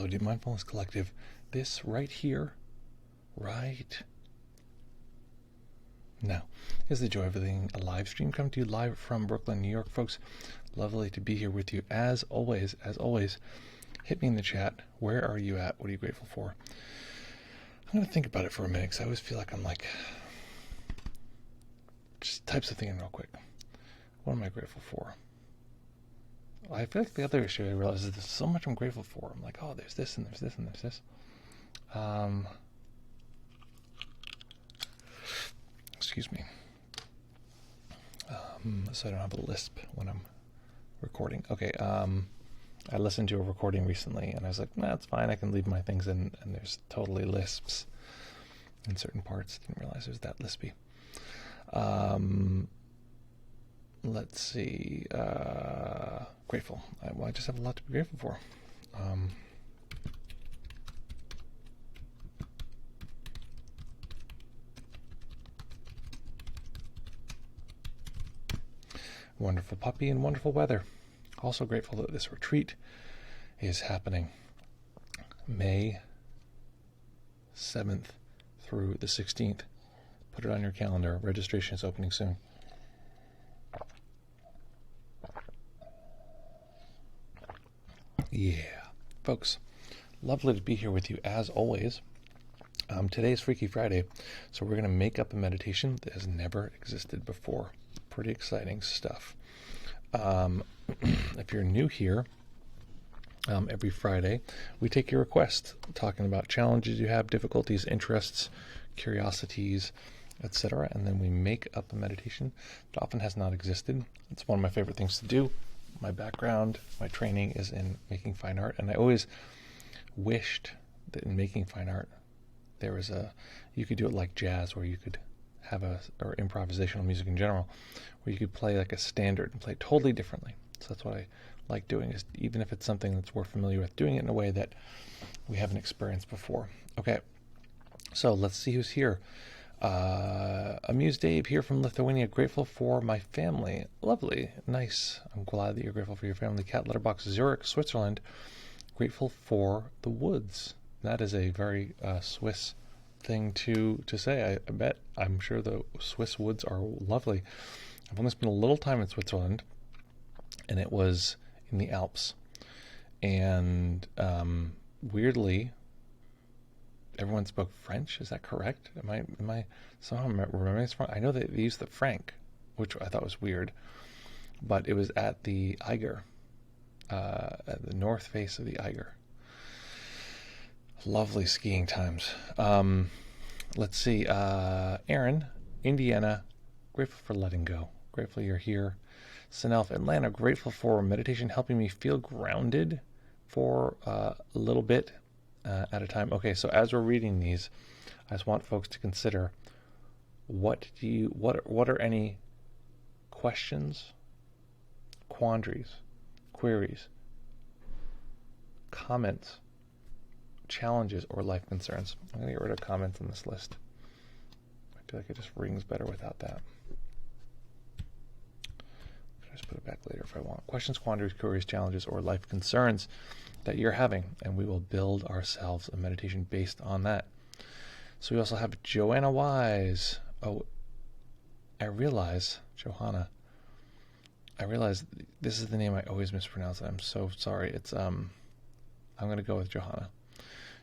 the Mindfulness Collective. This right here, right now, is the Joy of Living, a live stream coming to you live from Brooklyn, New York, folks. Lovely to be here with you as always. Hit me in the chat. Where are you at? What are you grateful for? I'm going to think about it for a minute because I always feel like I'm like, just type something in real quick. What am I grateful for? I feel like the other issue I realized is there's so much I'm grateful for. I'm like, oh, there's this and there's this and there's this. Excuse me. So I don't have a lisp when I'm recording. Okay, I listened to a recording recently and I was like, nah, it's fine. I can leave my things in, and there's totally lisps in certain parts. Didn't realize it was that lispy. Let's see. Grateful. I just have a lot to be grateful for. Wonderful puppy and wonderful weather. Also grateful that this retreat is happening May 7th through the 16th. Put it on your calendar. Registration is opening soon. Yeah, folks, lovely to be here with you as always. Today's Freaky Friday, so we're going to make up a meditation that has never existed before. Pretty exciting stuff. If you're new here, every Friday we take your requests, talking about challenges you have, difficulties, interests, curiosities, etc., and then we make up a meditation that often has not existed. It's one of my favorite things to do. My background, my training is in making fine art, and I always wished that in making fine art there was you could do it like jazz, where you could have or improvisational music in general, where you could play like a standard and play it totally differently. So that's what I like doing, is even if it's something that's we're familiar with, doing it in a way that we haven't experienced before. Okay, so let's see who's here. Amused Dave here from Lithuania, grateful for my family. Lovely, nice. I'm glad that you're grateful for your family. Cat Letterbox, Zurich, Switzerland, grateful for the woods. That is a very Swiss thing to say. I bet. I'm sure the Swiss woods are lovely. I've only spent a little time in Switzerland, and it was in the Alps. And weirdly, everyone spoke French. Is that correct? Am I somehow remembering this wrong? I know that they used the franc, which I thought was weird, but it was at the Eiger, at the north face of the Eiger. Lovely skiing times. Let's see. Aaron, Indiana, grateful for letting go. Grateful you're here. Sanelf, Atlanta, grateful for meditation helping me feel grounded for a little bit at a time. Okay, so as we're reading these, I just want folks to consider what are any questions, quandaries, queries, comments, challenges, or life concerns. I'm going to get rid of comments on this list. I feel like it just rings better without that. I'll just put it back later if I want. Questions, quandaries, queries, challenges, or life concerns that you're having, and we will build ourselves a meditation based on that. So we also have Joanna Wise. Oh, Johanna. I realize this is the name I always mispronounce. I'm so sorry. It's I'm going to go with Johanna.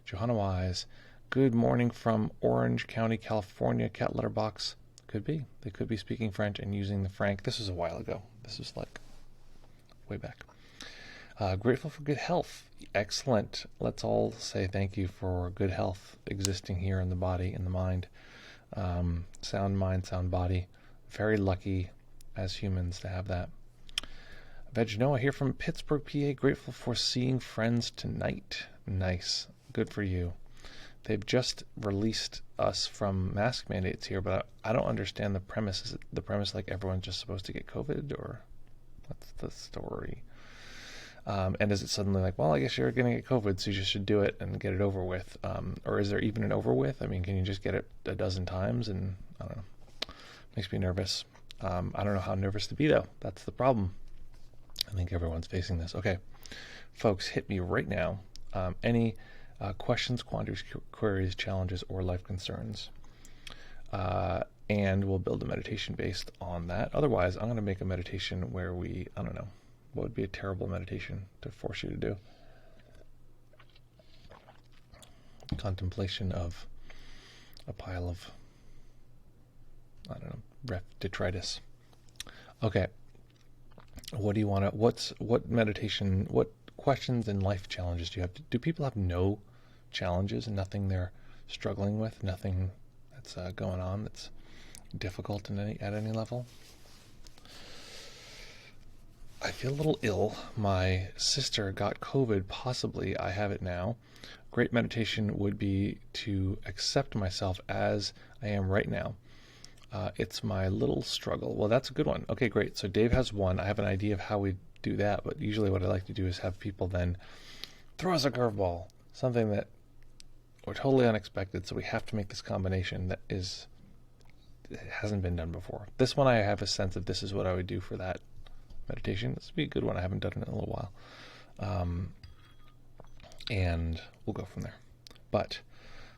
Johanna Wise, good morning from Orange County, California. Cat Letterbox. Could be. They could be speaking French and using the franc. This was a while ago. This was like way back. Grateful for good health. Excellent. Let's all say thank you for good health existing here in the body, in the mind. Sound mind, sound body. Very lucky as humans to have that. Veg Noah here from Pittsburgh, PA. Grateful for seeing friends tonight. Nice. Good for you. They've just released us from mask mandates here, but I don't understand the premise. Is the premise like everyone's just supposed to get COVID, or what's the story? And is it suddenly like, well, I guess you're going to get COVID, so you just should do it and get it over with? Or is there even an over with? I mean, can you just get it a dozen times? And I don't know. Makes me nervous. I don't know how nervous to be, though. That's the problem. I think everyone's facing this. Okay, folks, hit me right now Any questions, quandaries, queries, challenges, or life concerns. And we'll build a meditation based on that. Otherwise, I'm going to make a meditation where I don't know, what would be a terrible meditation to force you to do? Contemplation of a pile of, I don't know, detritus. Okay. What do you want to, what meditation, what questions and life challenges do you have? Do people have no challenges and nothing they're struggling with, nothing that's going on that's difficult at any level? I feel a little ill. My sister got COVID, possibly. I have it now. Great meditation would be to accept myself as I am right now. It's my little struggle. Well, that's a good one. Okay, great. So Dave has one. I have an idea of how we do that, but usually what I like to do is have people then throw us a curveball, something that we're totally unexpected, so we have to make this combination that hasn't been done before. This one I have a sense of this is what I would do for that meditation. This would be a good one. I haven't done it in a little while. And we'll go from there. But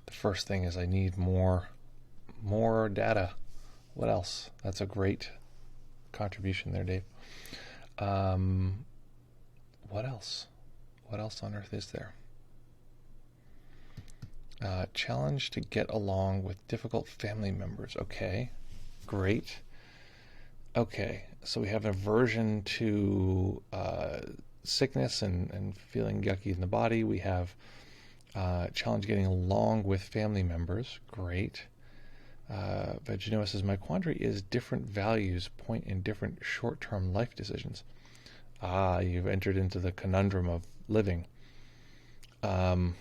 the first thing is I need more data. What else? That's a great contribution there, Dave. What else? What else on earth is there? Challenge to get along with difficult family members. Okay, great. Okay, so we have an aversion to sickness and feeling yucky in the body. We have challenge getting along with family members. Great. Veginoa says, my quandary is different values point in different short-term life decisions. You've entered into the conundrum of living. But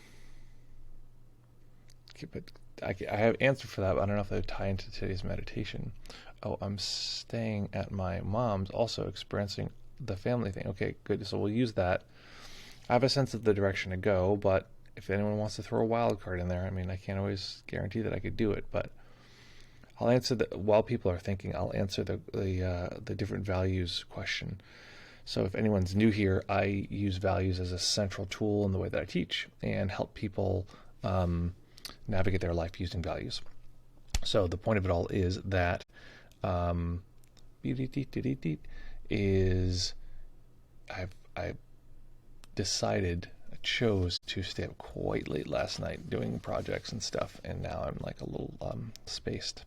I have answer for that, but I don't know if they tie into today's meditation. Oh, I'm staying at my mom's, also experiencing the family thing. Okay, good. So we'll use that. I have a sense of the direction to go, but if anyone wants to throw a wild card in there, I mean, I can't always guarantee that I could do it, but I'll answer while people are thinking, I'll answer the different values question. So if anyone's new here, I use values as a central tool in the way that I teach and help people navigate their life using values. So the point of it all is that I chose to stay up quite late last night doing projects and stuff, and now I'm like a little spaced.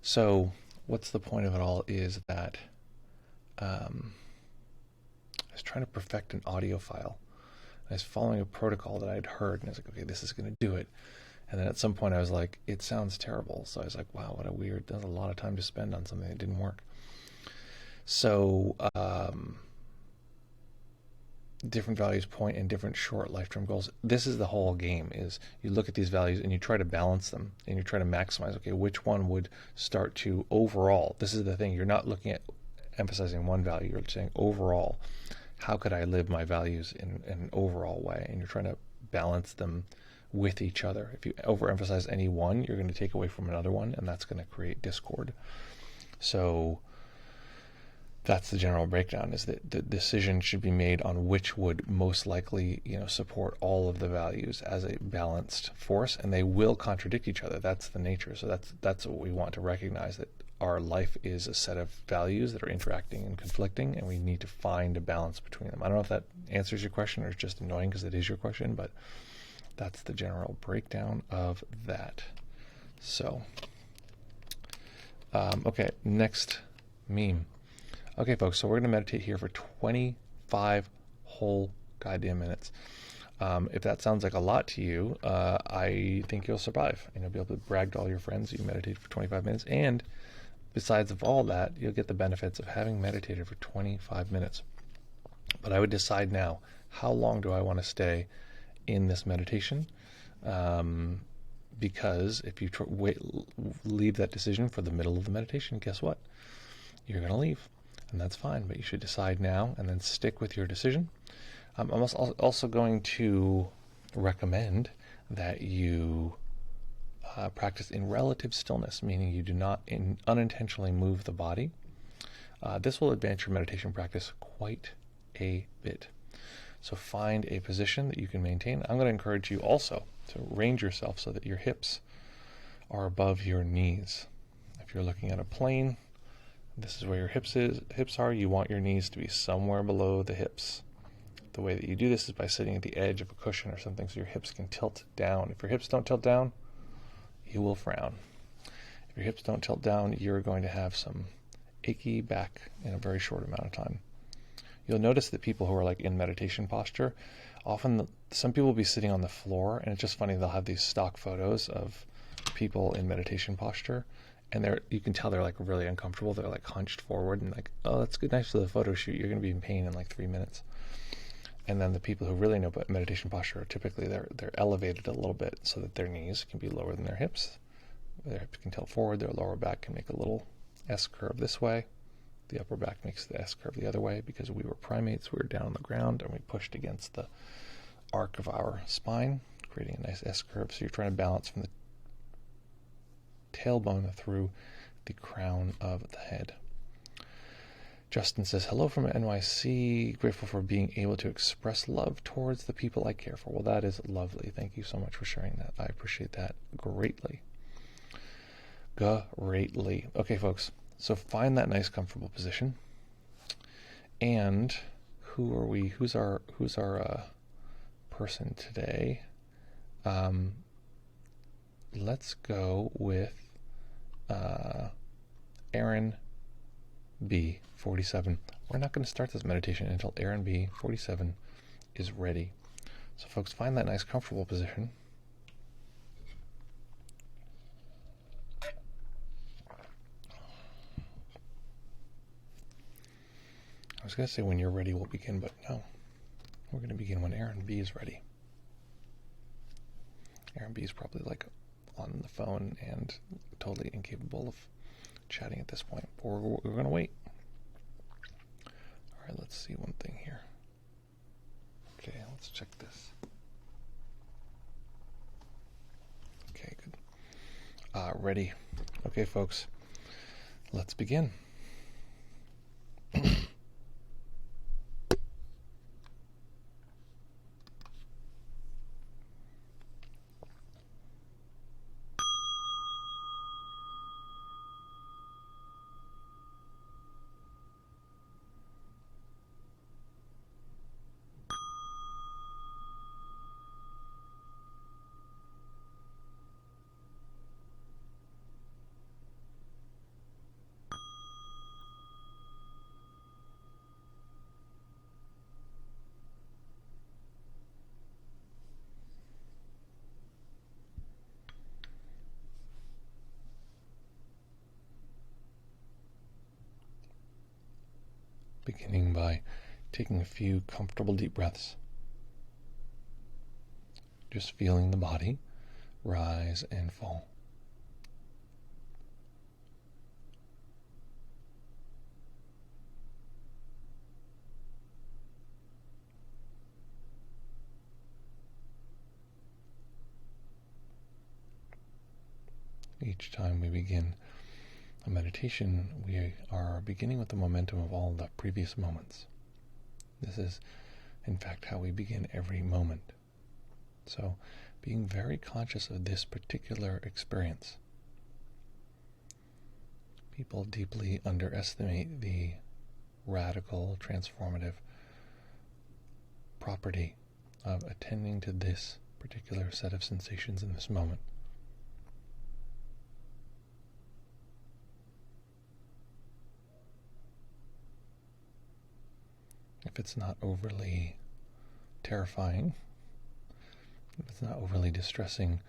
So what's the point of it all is that I was trying to perfect an audio file. I was following a protocol that I'd heard, and I was like, okay, this is going to do it. And then at some point I was like, it sounds terrible. So I was like, wow, what a weird, that's a lot of time to spend on something that didn't work. So different values point in different short lifetime goals. This is the whole game, is you look at these values and you try to balance them and you try to maximize, okay, which one would start to overall, this is the thing, you're not looking at emphasizing one value, you're saying overall, how could I live my values in an overall way? And you're trying to balance them with each other. If you overemphasize any one, you're going to take away from another one, and that's going to create discord. So that's the general breakdown, is that the decision should be made on which would most likely, support all of the values as a balanced force, and they will contradict each other. That's the nature. So that's what we want to recognize, that our life is a set of values that are interacting and conflicting, and we need to find a balance between them. I don't know if that answers your question or is just annoying because it is your question, but that's the general breakdown of that. So, okay, next meme. Okay, folks, so we're going to meditate here for 25 whole goddamn minutes. If that sounds like a lot to you, I think you'll survive, and you'll be able to brag to all your friends that you meditated for 25 minutes, and besides of all that, you'll get the benefits of having meditated for 25 minutes. But I would decide now, how long do I want to stay in this meditation? Because if you leave that decision for the middle of the meditation, guess what? You're going to leave. And that's fine, but you should decide now and then stick with your decision. I'm also going to recommend that you practice in relative stillness, meaning you do not unintentionally move the body. This will advance your meditation practice quite a bit. So find a position that you can maintain. I'm going to encourage you also to range yourself so that your hips are above your knees. If you're looking at a plane, this is where your hips are. You want your knees to be somewhere below the hips. The way that you do this is by sitting at the edge of a cushion or something so your hips can tilt down. If your hips don't tilt down, you will frown. If your hips don't tilt down, you're going to have some achy back in a very short amount of time. You'll notice that people who are like in meditation posture, often some people will be sitting on the floor, and it's just funny, they'll have these stock photos of people in meditation posture, and you can tell they're like really uncomfortable. They're like hunched forward and like, oh, that's good, nice for the photo shoot. You're going to be in pain in like 3 minutes. And then the people who really know about meditation posture are typically they're elevated a little bit so that their knees can be lower than their hips. Their hips can tilt forward. Their lower back can make a little S curve this way. The upper back makes the S curve the other way because we were primates. We were down on the ground and we pushed against the arc of our spine, creating a nice S curve. So you're trying to balance from the tailbone through the crown of the head. Justin says, hello from NYC. Grateful for being able to express love towards the people I care for. Well, that is lovely. Thank you so much for sharing that. I appreciate that greatly. Greatly. Okay, folks. So find that nice, comfortable position. And who are we? Who's our person today? Let's go with Aaron B, 47. We're not going to start this meditation until Aaron B, 47, is ready. So folks, find that nice comfortable position. I was going to say when you're ready we'll begin, but no. We're going to begin when Aaron B is ready. Aaron B is probably like on the phone and totally incapable of chatting at this point. But we're going to wait. All right, let's see one thing here. Okay, let's check this. Okay, good. Ready. Okay, folks, let's begin. Beginning by taking a few comfortable deep breaths. Just feeling the body rise and fall. Each time we begin a meditation, we are beginning with the momentum of all the previous moments. This is, in fact, how we begin every moment. So, being very conscious of this particular experience. People deeply underestimate the radical, transformative property of attending to this particular set of sensations in this moment. If it's not overly terrifying, if it's not overly distressing,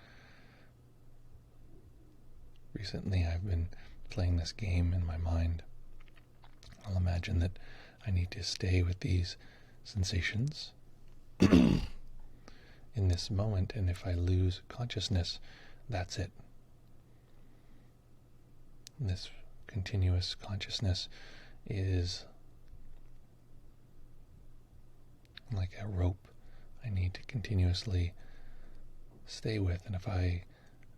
recently I've been playing this game in my mind. I'll imagine that I need to stay with these sensations in this moment, and if I lose consciousness, that's it. This continuous consciousness is like a rope I need to continuously stay with, and if I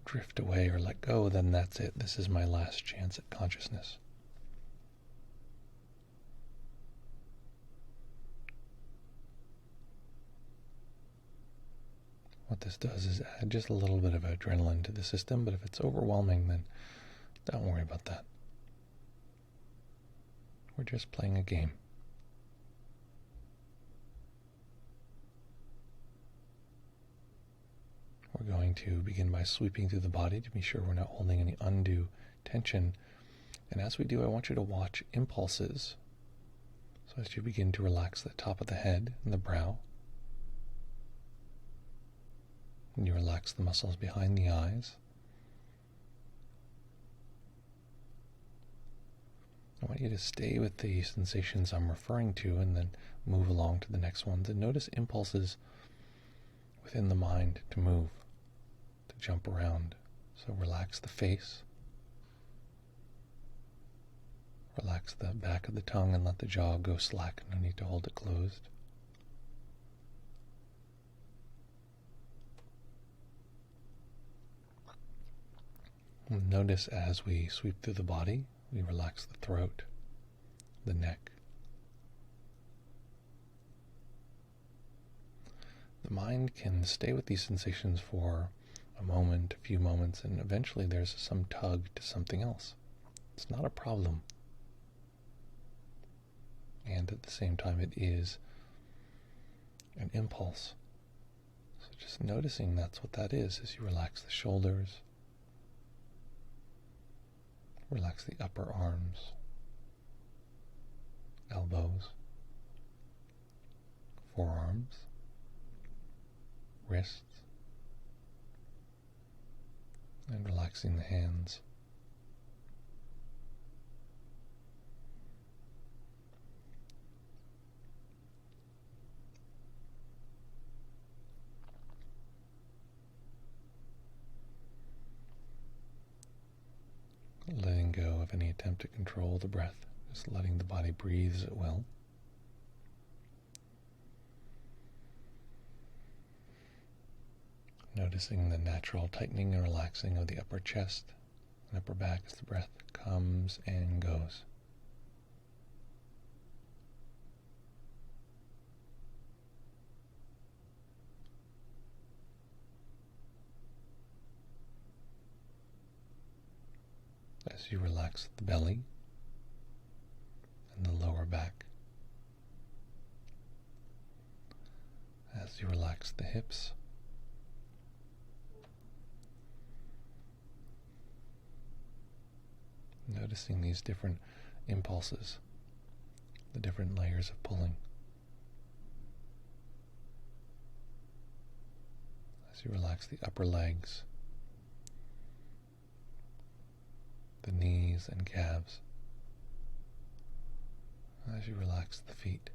drift away or let go, then that's it. This is my last chance at consciousness. What this does is add just a little bit of adrenaline to the system, but if it's overwhelming, then don't worry about that. We're just playing a game. We're going to begin by sweeping through the body to be sure we're not holding any undue tension. And as we do, I want you to watch impulses. So as you begin to relax the top of the head and the brow, and you relax the muscles behind the eyes, I want you to stay with the sensations I'm referring to and then move along to the next ones, and notice impulses within the mind to move, to jump around. So relax the face, relax the back of the tongue and let the jaw go slack. No need to hold it closed. Notice as we sweep through the body, we relax the throat, the neck. The mind can stay with these sensations for a moment, a few moments, and eventually there's some tug to something else. It's not a problem. And at the same time, it is an impulse. So just noticing that's what that is as you relax the shoulders, relax the upper arms, elbows, forearms, wrists, and relaxing the hands. Letting go of any attempt to control the breath, just letting the body breathe as it will. Noticing the natural tightening and relaxing of the upper chest and upper back as the breath comes and goes. As you relax the belly and the lower back, as you relax the hips, noticing these different impulses, the different layers of pulling. As you relax the upper legs, the knees and calves, as you relax the feet.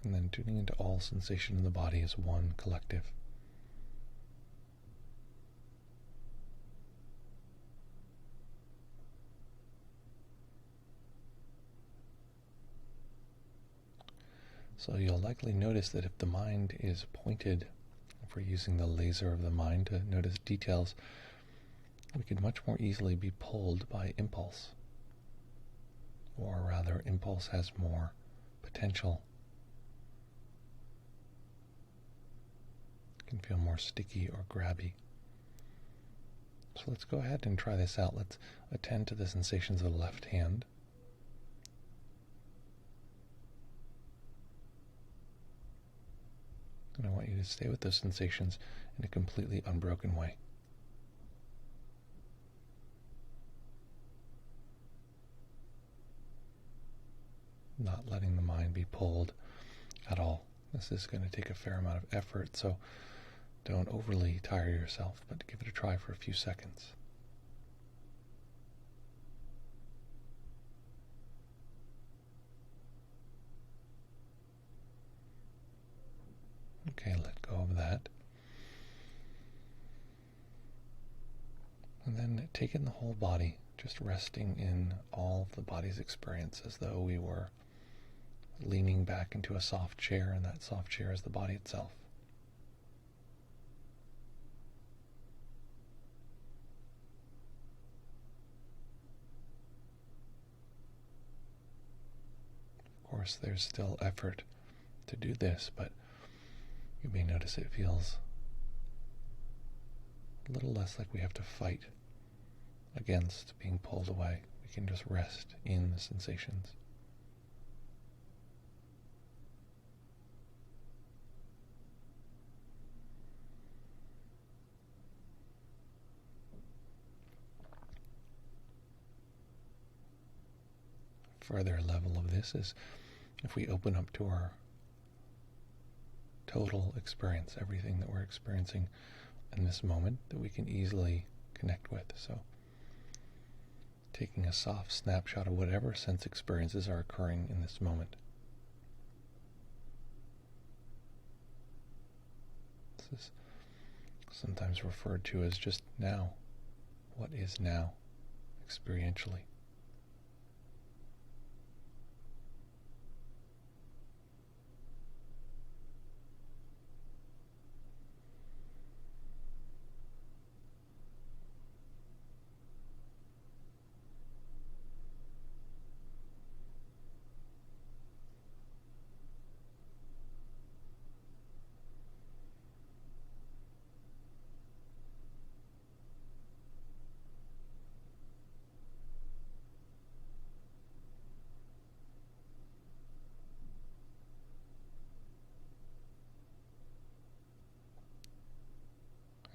And then tuning into all sensation in the body as one collective. So you'll likely notice that if the mind is pointed, if we're using the laser of the mind to notice details, we can much more easily be pulled by impulse. Or rather, impulse has more potential. It can feel more sticky or grabby. So let's go ahead and try this out. Let's attend to the sensations of the left hand. And I want you to stay with those sensations in a completely unbroken way. Not letting the mind be pulled at all. This is going to take a fair amount of effort, so don't overly tire yourself, but give it a try for a few seconds. Okay, let go of that. And then take in the whole body, just resting in all of the body's experience as though we were leaning back into a soft chair, and that soft chair is the body itself. course, there's still effort to do this, but you may notice it feels a little less like we have to fight against being pulled away. We can just rest in the sensations. Further level of this is if we open up to our total experience, everything that we're experiencing in this moment that we can easily connect with. So taking a soft snapshot of whatever sense experiences are occurring in this moment. This is sometimes referred to as just now. What is now, experientially?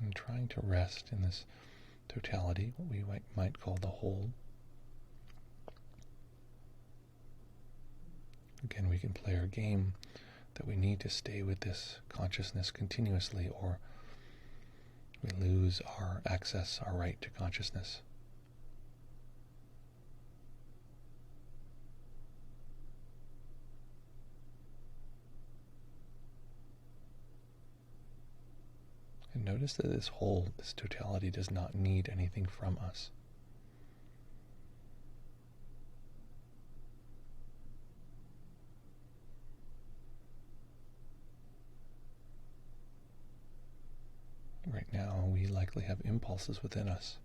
And trying to rest in this totality, what we might call the whole. Again, we can play our game that we need to stay with this consciousness continuously, or we lose our access, our right to consciousness. And notice that this whole, this totality, does not need anything from us. Right now, we likely have impulses within us,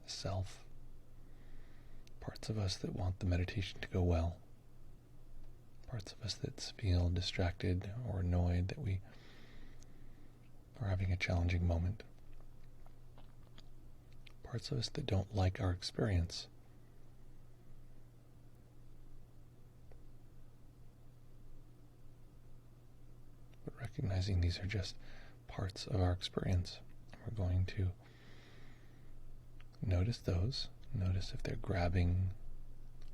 a self, parts of us that want the meditation to go well, parts of us that feel distracted or annoyed that we are having a challenging moment, parts of us that don't like our experience. But recognizing these are just parts of our experience, we're going to notice those, notice if they're grabbing,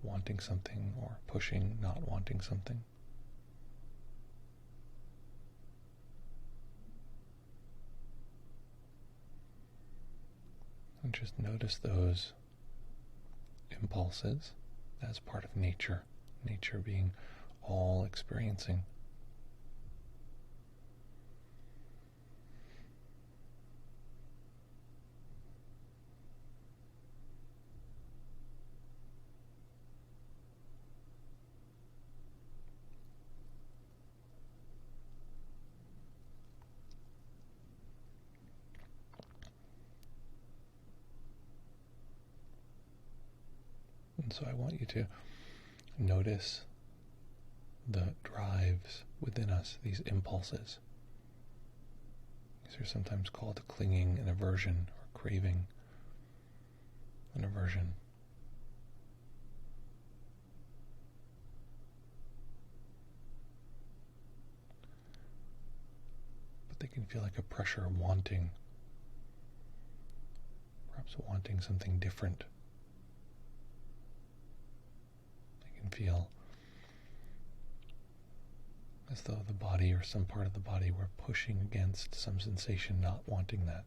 wanting something, or pushing, not wanting something. And just notice those impulses as part of nature, nature being all experiencing. And so I want you to notice the drives within us, these impulses. These are sometimes called clinging and aversion, or craving and aversion. But they can feel like a pressure, wanting, perhaps wanting something different. Feel as though the body or some part of the body were pushing against some sensation, not wanting that.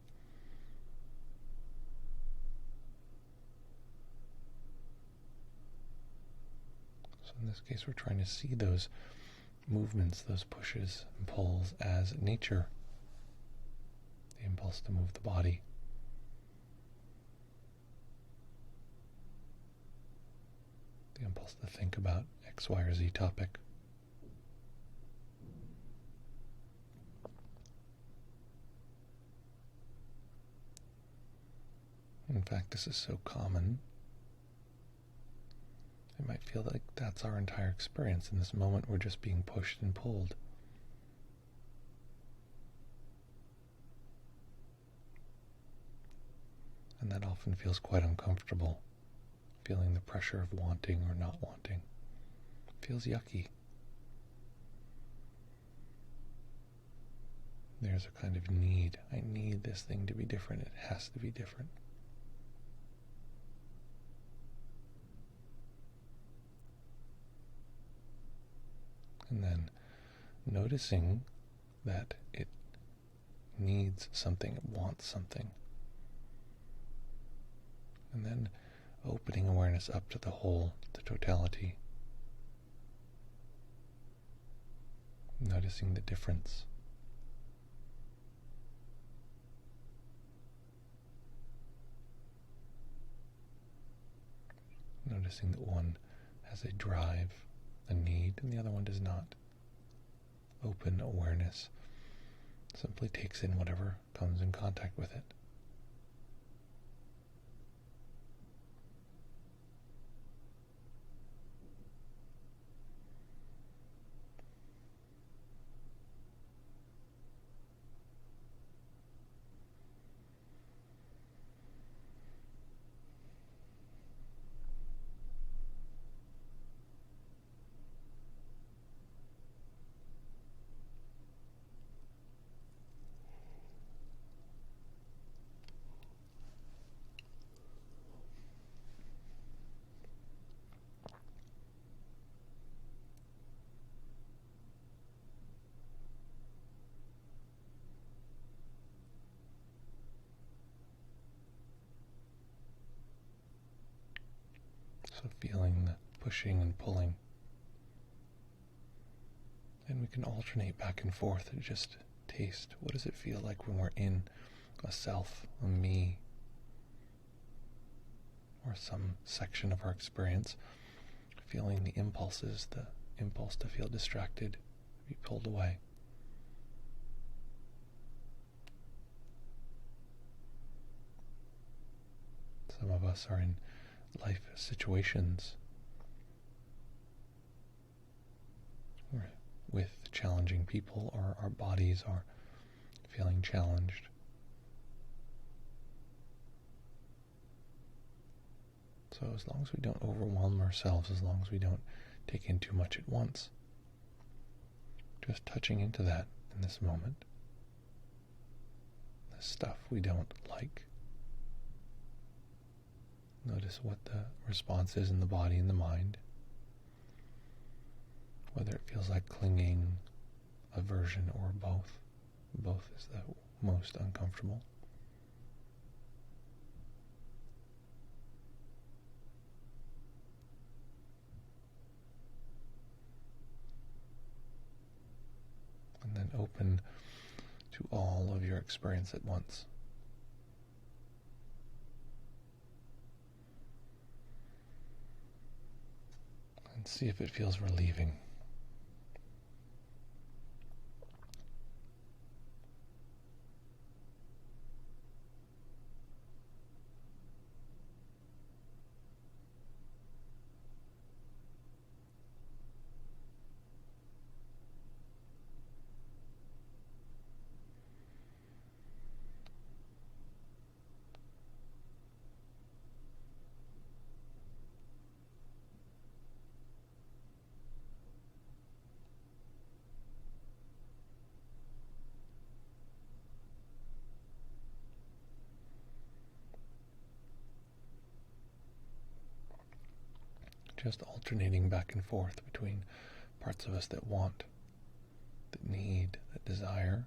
So in this case, we're trying to see those movements, those pushes and pulls as nature. The impulse to move the body. The impulse to think about X, Y, or Z topic. In fact, this is so common. It might feel like that's our entire experience. In this moment, we're just being pushed and pulled. And that often feels quite uncomfortable, feeling the pressure of wanting or not wanting. It feels yucky. There's a kind of need. I need this thing to be different. It has to be different. And then noticing that it needs something, it wants something. And then opening awareness up to the whole, the totality. Noticing the difference. Noticing that one has a drive, a need, and the other one does not. Open awareness simply takes in whatever comes in contact with it. So feeling the pushing and pulling. And we can alternate back and forth and just taste. What does it feel like when we're in a self, a me, or some section of our experience, feeling the impulses, the impulse to feel distracted, be pulled away. Some of us are in life situations with challenging people, or our bodies are feeling challenged. So as long as we don't overwhelm ourselves, as long as we don't take in too much at once, just touching into that in this moment, the stuff we don't like. Notice what the response is in the body and the mind, whether it feels like clinging, aversion, or both. Both is the most uncomfortable. And then open to all of your experience at once. And see if it feels relieving. Just alternating back and forth between parts of us that want, that need, that desire,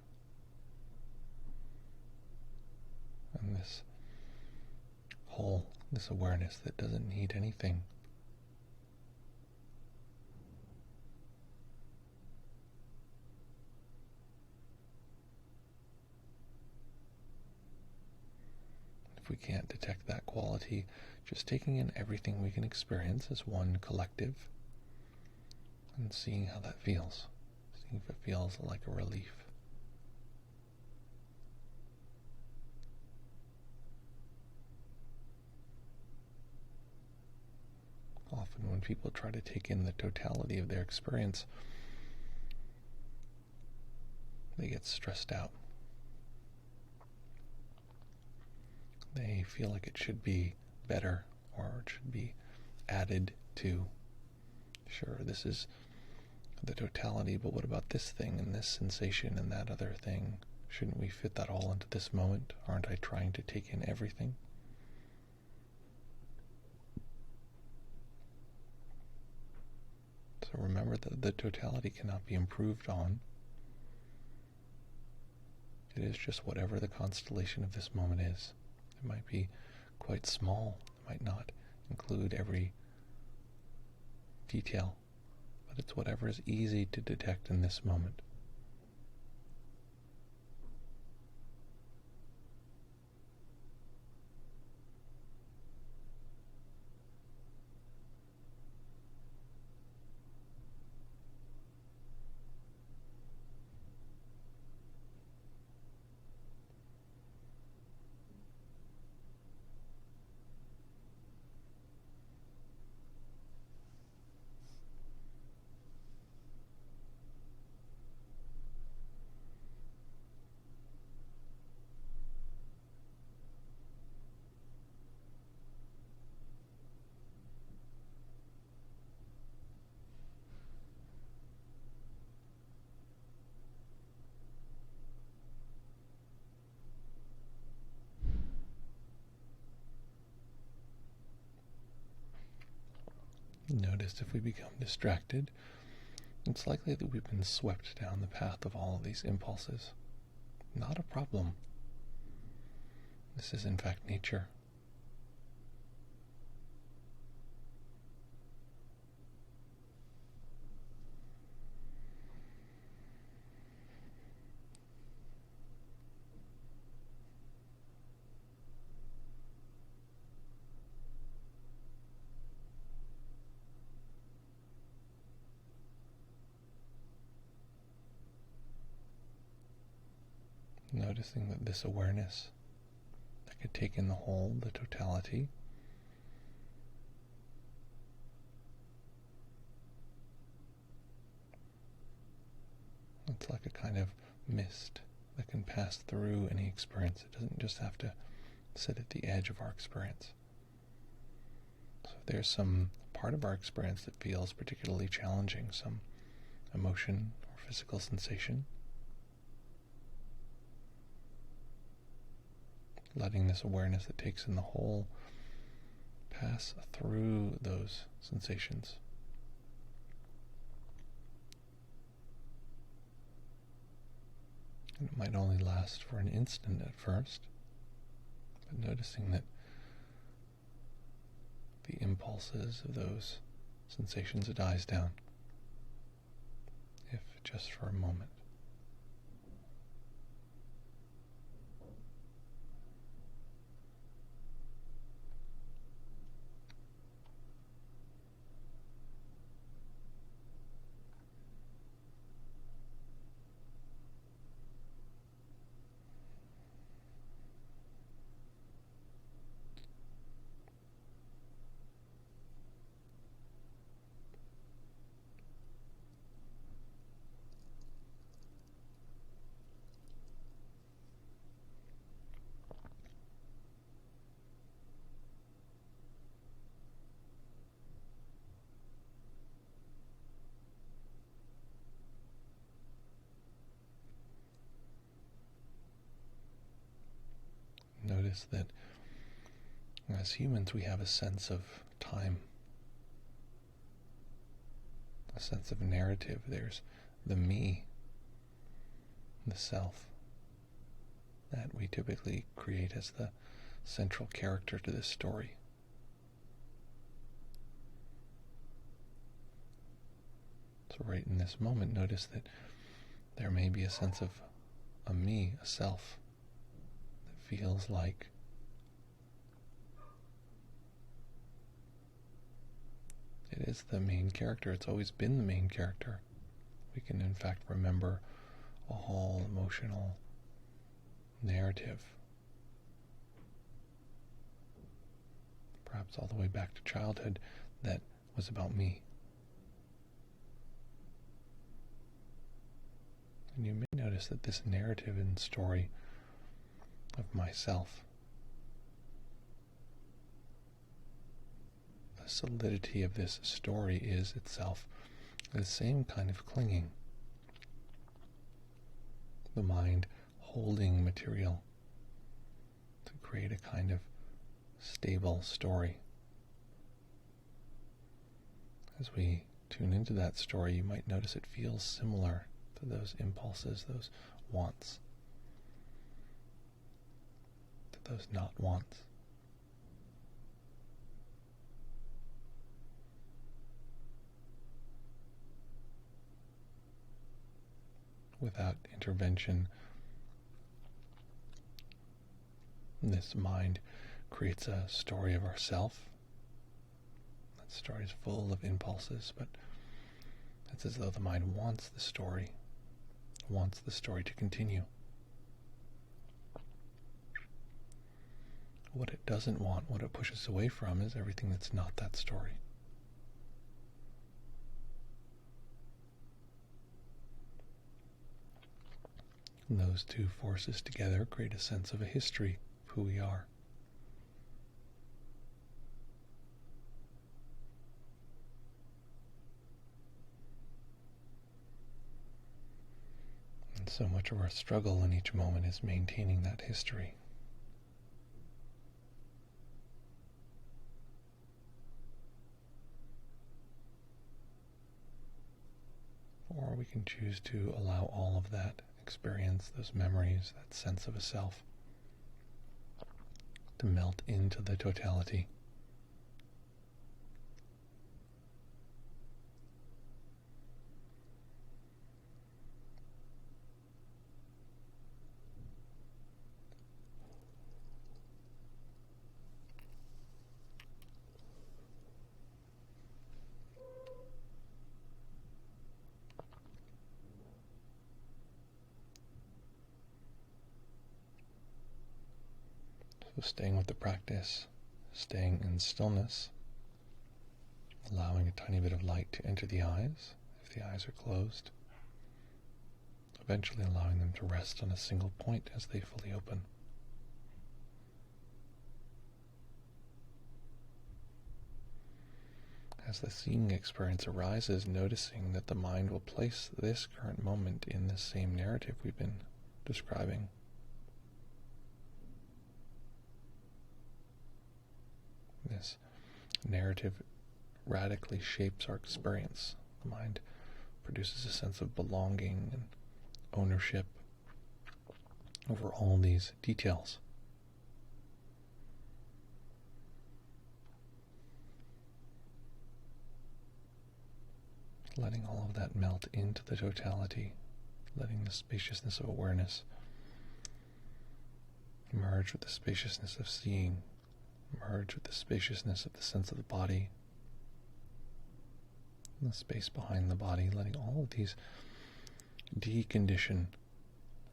and this whole, this awareness that doesn't need anything. If we can't detect that quality, just taking in everything we can experience as one collective and seeing how that feels. Seeing if it feels like a relief. Often when people try to take in the totality of their experience, they get stressed out. They feel like it should be better, or it should be added to. Sure, this is the totality, but what about this thing and this sensation and that other thing? Shouldn't we fit that all into this moment? Aren't I trying to take in everything? So remember that the totality cannot be improved on. It is just whatever the constellation of this moment is. It might be quite small. It might not include every detail. But it's whatever is easy to detect in this moment. Notice if we become distracted, it's likely that we've been swept down the path of all of these impulses. Not a problem. This is in fact nature. Noticing that this awareness that could take in the whole, the totality, it's like a kind of mist that can pass through any experience. It doesn't just have to sit at the edge of our experience. So if there's some part of our experience that feels particularly challenging, some emotion or physical sensation, letting this awareness that takes in the whole pass through those sensations. And it might only last for an instant at first, but noticing that the impulses of those sensations dies down, if just for a moment. Notice that as humans we have a sense of time, a sense of narrative. There's the me, the self, that we typically create as the central character to this story. So right in this moment, notice that there may be a sense of a me, a self, that feels like it is the main character. It's always been the main character. We can in fact remember a whole emotional narrative, perhaps all the way back to childhood, that was about me. And you may notice that this narrative and story of myself, the solidity of this story is itself the same kind of clinging. The mind holding material to create a kind of stable story. As we tune into that story, you might notice it feels similar to those impulses, those wants, to those not wants. Without intervention, this mind creates a story of ourself. That story is full of impulses, but it's as though the mind wants the story to continue. What it doesn't want, what it pushes away from, is everything that's not that story. And those two forces together create a sense of a history of who we are. And so much of our struggle in each moment is maintaining that history. Or we can choose to allow all of that experience, those memories, that sense of a self, to melt into the totality. So staying with the practice, staying in stillness, allowing a tiny bit of light to enter the eyes if the eyes are closed, eventually allowing them to rest on a single point as they fully open. As the seeing experience arises, noticing that the mind will place this current moment in the same narrative we've been describing. This narrative radically shapes our experience. The mind produces a sense of belonging and ownership over all these details. Letting all of that melt into the totality, letting the spaciousness of awareness merge with the spaciousness of seeing, merge with the spaciousness of the sense of the body, and the space behind the body, letting all of these decondition,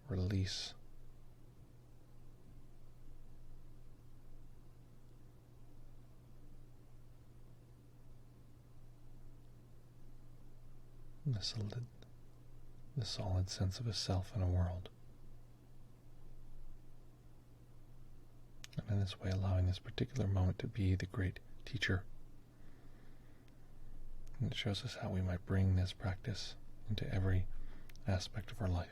release. The solid sense of a self and a world. And in this way, allowing this particular moment to be the great teacher. And it shows us how we might bring this practice into every aspect of our life.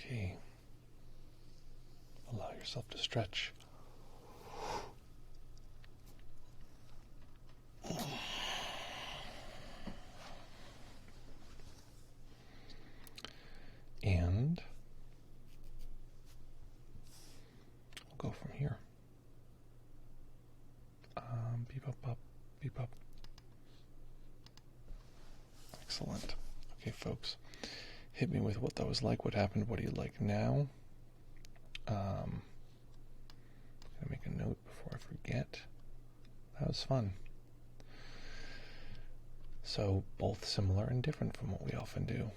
Okay. Allow yourself to stretch. And we'll go from here. Beep up, beep up. Excellent. Okay, folks. Hit me with what that was like, what happened, what do you like now? forget. That was fun. So both similar and different from what we often do.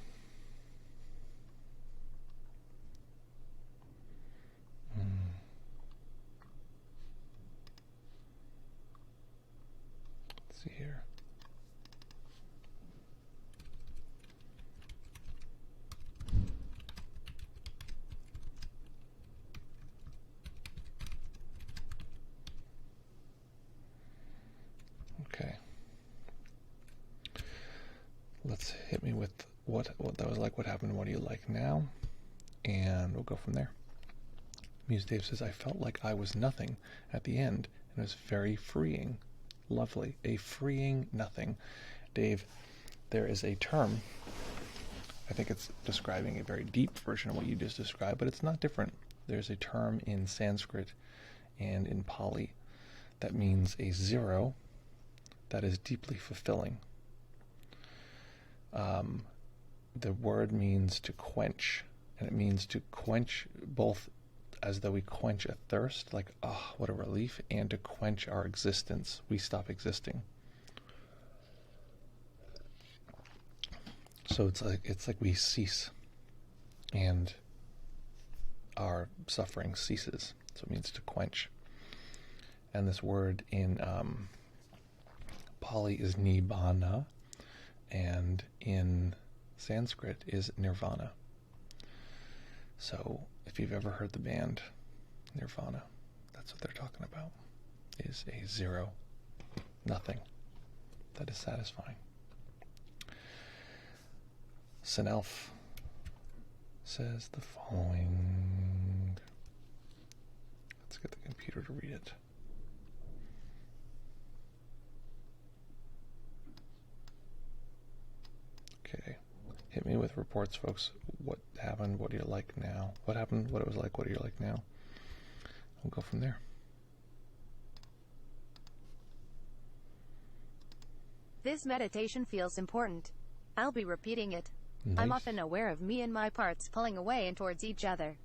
Let's see here. Okay. Let's hit me with what that was like, what happened, what do you like now? And we'll go from there. Muse Dave says, I felt like I was nothing at the end, and it was very freeing. Lovely. A freeing nothing. Dave, there is a term, I think it's describing a very deep version of what you just described, but it's not different. There's a term in Sanskrit and in Pali that means a zero that is deeply fulfilling. The word means to quench, and it means to quench both as though we quench a thirst, like, oh, what a relief, and to quench our existence. We stop existing. So it's like we cease, and our suffering ceases. So it means to quench. And this word in Pali is nibbana, and in Sanskrit is Nirvana. So if you've ever heard the band Nirvana, that's what they're talking about, is a zero, nothing, that is satisfying. Sanelf says the following. Let's get the computer to read it. Okay. Hit me with reports, folks. What happened? What do you like now? What happened? What it was like? What do you like now? We'll go from there. This meditation feels important. I'll be repeating it. Nice. I'm often aware of me and my parts pulling away and towards each other.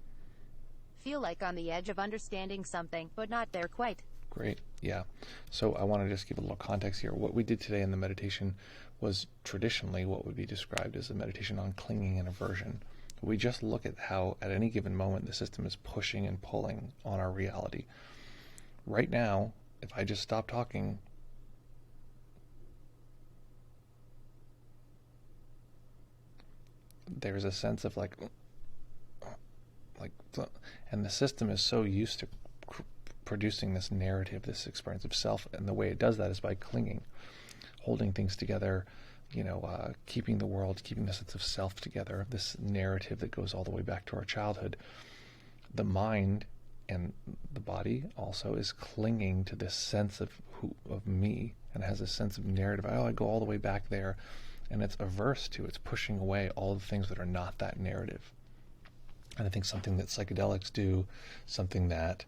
Feel like on the edge of understanding something, but not there quite. Great. Yeah. So I want to just give a little context here. What we did today in the meditation was traditionally what would be described as a meditation on clinging and aversion. We just look at how at any given moment the system is pushing and pulling on our reality. Right now, if I just stop talking, there's a sense of like, and the system is so used to producing this narrative, this experience of self, and the way it does that is by clinging, holding things together, keeping the world, keeping the sense of self together, this narrative that goes all the way back to our childhood. The mind and the body also is clinging to this sense of me, and has a sense of narrative. I go all the way back there, and it's averse to, it's pushing away all the things that are not that narrative. And I think something that psychedelics do, something that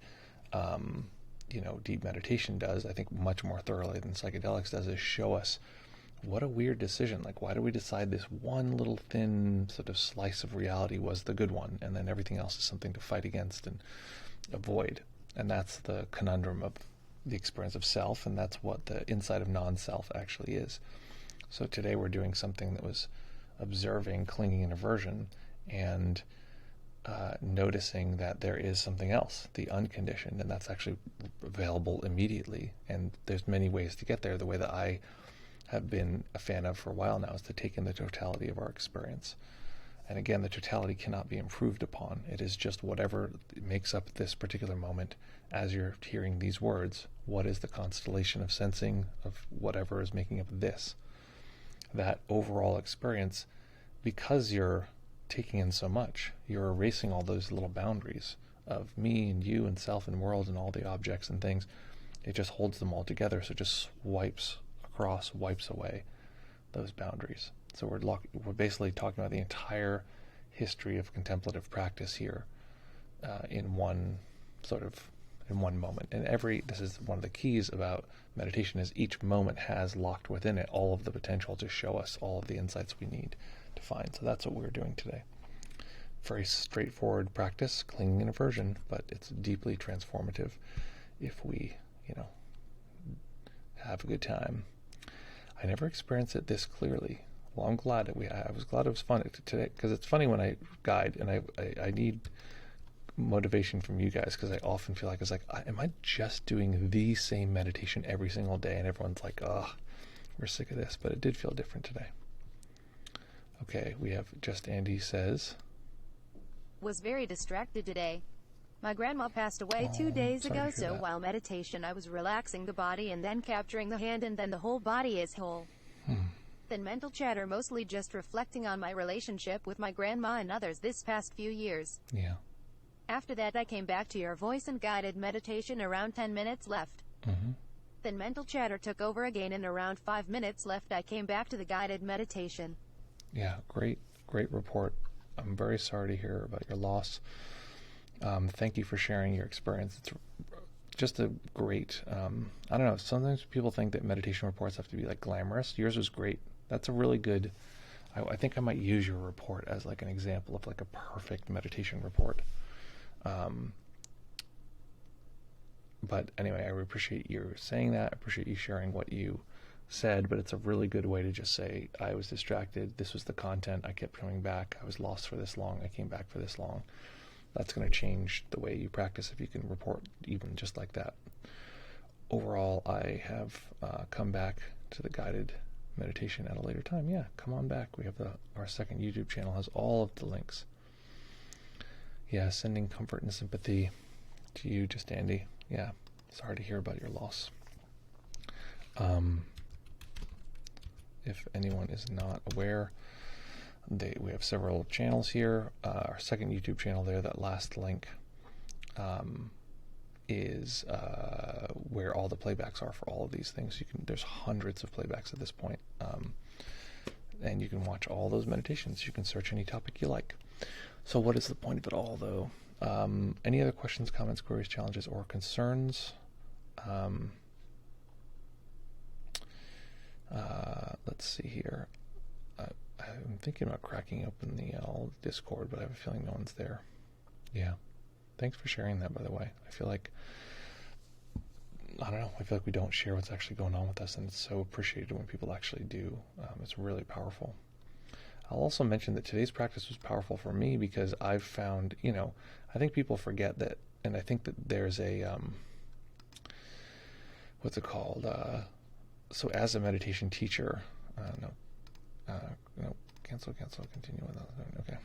deep meditation does, I think much more thoroughly than psychedelics does, is show us what a weird decision. Like, why do we decide this one little thin sort of slice of reality was the good one, and then everything else is something to fight against and avoid? And that's the conundrum of the experience of self, and that's what the inside of non-self actually is. So today we're doing something that was observing clinging and aversion, and noticing that there is something else, the unconditioned, and that's actually available immediately. And there's many ways to get there. The way that I have been a fan of for a while now is to take in the totality of our experience. And again, the totality cannot be improved upon. It is just whatever makes up this particular moment. As you're hearing these words, what is the constellation of sensing of whatever is making up this? That overall experience, because you're taking in so much, you're erasing all those little boundaries of me and you and self and world and all the objects and things. It just holds them all together, so it just wipes away those boundaries. So we're basically talking about the entire history of contemplative practice here in one moment. And this is one of the keys about meditation, is each moment has locked within it all of the potential to show us all of the insights we need to find. So that's what we're doing today. Very straightforward practice, clinging and aversion, but it's deeply transformative if we have a good time. I never experienced it this clearly. Well, I'm glad that I was glad it was fun today, because it's funny when I guide and I need motivation from you guys, because I often feel like it's like, am I just doing the same meditation every single day? And everyone's like, oh, we're sick of this. But it did feel different today. Okay, we have Just Andy says, Was very distracted today. My grandma passed away 2 days ago, so while meditation I was relaxing the body and then capturing the hand, and then the whole body is whole. Then mental chatter, mostly just reflecting on my relationship with my grandma and others this past few years. Yeah. After that I came back to your voice and guided meditation, around 10 minutes left. Then mental chatter took over again, and around 5 minutes left I came back to the guided meditation. Yeah, great report. I'm very sorry to hear about your loss. Thank you for sharing your experience. It's just a great, I don't know, sometimes people think that meditation reports have to be like glamorous. Yours was great. That's a really good, I think I might use your report as like an example of like a perfect meditation report. But anyway, I appreciate you saying that. I appreciate you sharing what you said, but it's a really good way to just say, I was distracted. This was the content. I kept coming back. I was lost for this long. I came back for this long. That's going to change the way you practice if you can report even just like that. Overall, I have come back to the guided meditation at a later time. Yeah, come on back. We have our second YouTube channel has all of the links. Yeah, sending comfort and sympathy to you, Just Andy. Yeah, sorry to hear about your loss. If anyone is not aware, we have several channels here. Our second YouTube channel there, that last link, is where all the playbacks are for all of these things. There's hundreds of playbacks at this point, and you can watch all those meditations. You can search any topic you like. So what is the point of it all, though? Any other questions, comments, queries, challenges, or concerns? Let's see here. I'm thinking about cracking open the Discord, but I have a feeling no one's there. Yeah. Thanks for sharing that, by the way. I feel like we don't share what's actually going on with us, and it's so appreciated when people actually do. It's really powerful. I'll also mention that today's practice was powerful for me because I've found, I think people forget that, and I think that there's a, what's it called? So as a meditation teacher, cancel, continue with that. Okay.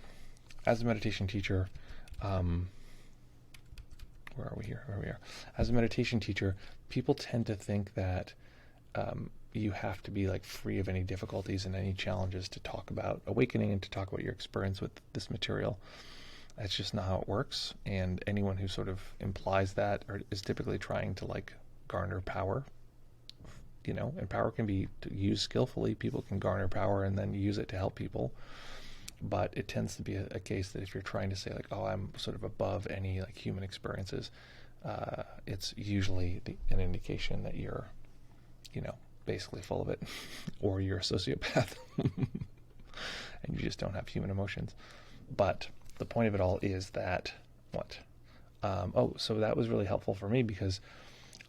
As a meditation teacher, where are we here? Where we are. As a meditation teacher, people tend to think that you have to be like free of any difficulties and any challenges to talk about awakening and to talk about your experience with this material. That's just not how it works. And anyone who sort of implies that is typically trying to like garner power. And power can be used skillfully. People can garner power and then use it to help people. But it tends to be a case that if you're trying to say like, oh, I'm sort of above any like human experiences, it's usually an indication that you're, basically full of it, or you're a sociopath, and you just don't have human emotions. But the point of it all is that so that was really helpful for me because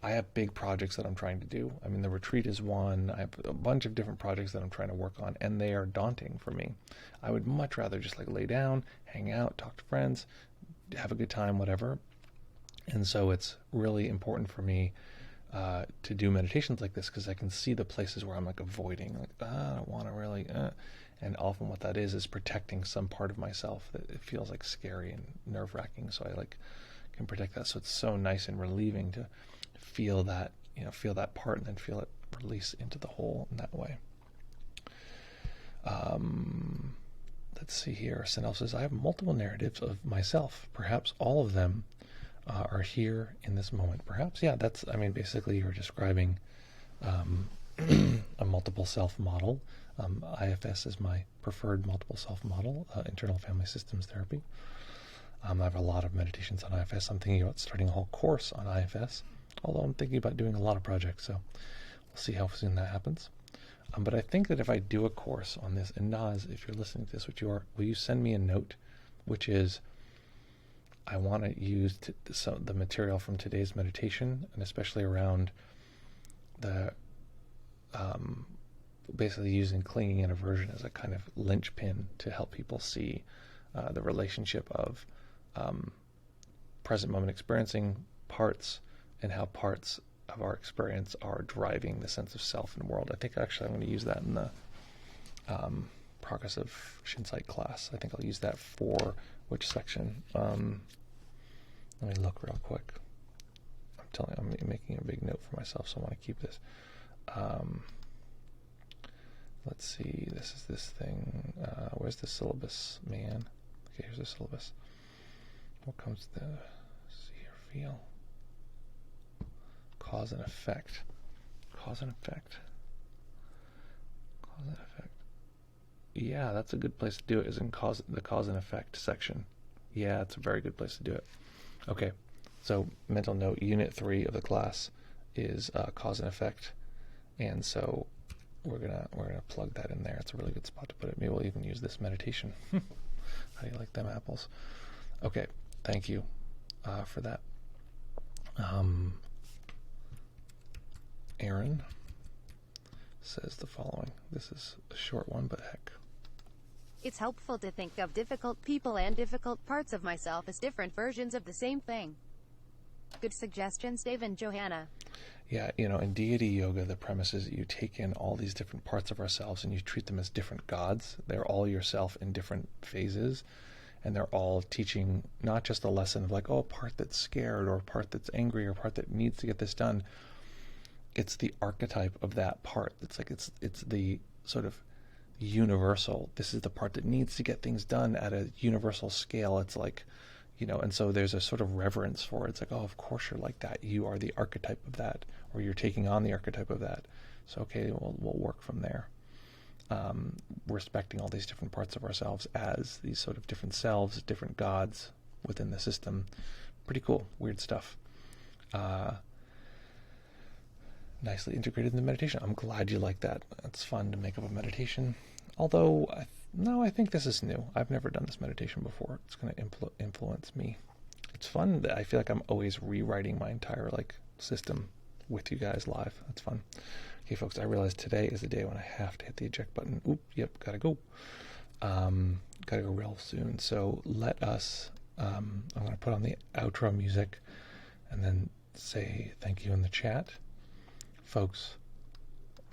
I have big projects that I'm trying to do. I mean, the retreat is one. I have a bunch of different projects that I'm trying to work on, and they are daunting for me. I would much rather just like lay down, hang out, talk to friends, have a good time, whatever. And so it's really important for me to do meditations like this because I can see the places where I'm like avoiding, like, I don't want to really, and often what that is protecting some part of myself that it feels like scary and nerve-wracking. So I like can protect that. So it's so nice and relieving to feel that, feel that part and then feel it release into the whole in that way. Let's see here. Sanel says, I have multiple narratives of myself. Perhaps all of them are here in this moment. Perhaps, yeah, basically you're describing a multiple self model. IFS is my preferred multiple self model, internal family systems therapy. I have a lot of meditations on IFS. I'm thinking about starting a whole course on IFS, although I'm thinking about doing a lot of projects, so we'll see how soon that happens. But I think that if I do a course on this, and Naz, if you're listening to this, which you are, will you send me a note, which is, I want to use the material from today's meditation, and especially around the basically using clinging and aversion as a kind of linchpin to help people see the relationship of present moment experiencing parts and how parts of our experience are driving the sense of self and world. I think actually I'm going to use that in the progressive Shinsight class. I think I'll use that for which section? Let me look real quick. I'm making a big note for myself, so I want to keep this. Let's see, this is this thing. Where's the syllabus, man? Okay, here's the syllabus. What comes to see or feel? Cause and effect. Cause and effect. Cause and effect. Yeah, that's a good place to do it, is in the cause and effect section. Yeah, it's a very good place to do it. Okay, so mental note, Unit 3 of the class is cause and effect, and so we're gonna plug that in there. It's a really good spot to put it. Maybe we'll even use this meditation. How do you like them apples? Okay, thank you for that. Aaron says the following. This is a short one, but heck. It's helpful to think of difficult people and difficult parts of myself as different versions of the same thing. Good suggestions, Dave and Johanna. Yeah, in deity yoga, the premise is that you take in all these different parts of ourselves and you treat them as different gods. They're all yourself in different phases, and they're all teaching not just a lesson of like, oh, a part that's scared or a part that's angry or a part that needs to get this done. It's the archetype of that part. It's like it's the sort of universal. This is the part that needs to get things done at a universal scale. It's like, and so there's a sort of reverence for it. It's like, oh, of course you're like that. You are the archetype of that, or you're taking on the archetype of that. So, okay, we'll work from there. Respecting all these different parts of ourselves as these sort of different selves, different gods within the system. Pretty cool. Weird stuff. Nicely integrated in the meditation. I'm glad you like that. It's fun to make up a meditation. Although, I think this is new. I've never done this meditation before. It's going to influence me. It's fun. I feel like I'm always rewriting my entire system with you guys live. That's fun. Okay, folks, I realize today is the day when I have to hit the eject button. Oop, yep, gotta go. Gotta go real soon. So let us, I'm going to put on the outro music and then say thank you in the chat. Folks,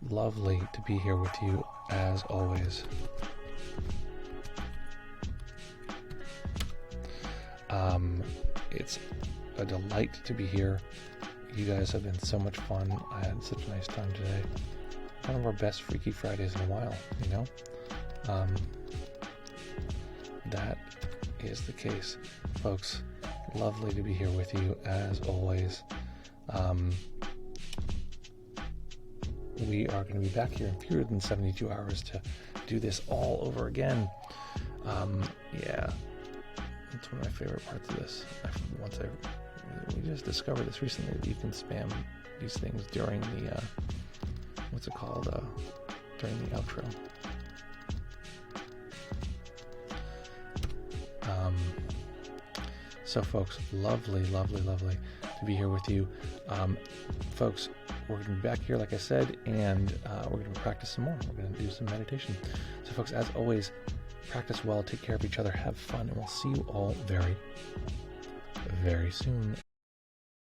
lovely to be here with you as always. It's a delight to be here. You guys have been so much fun. I had such a nice time today. One of our best Freaky Fridays in a while, That is the case. Folks, lovely to be here with you as always. We are going to be back here in fewer than 72 hours to do this all over again. Yeah, that's one of my favorite parts of this. We just discovered this recently, that you can spam these things during the, during the outro. So folks, lovely to be here with you. Folks, we're going to be back here, like I said, and we're going to practice some more. We're going to do some meditation. So folks, as always, practice well, take care of each other, have fun, and we'll see you all very, very soon.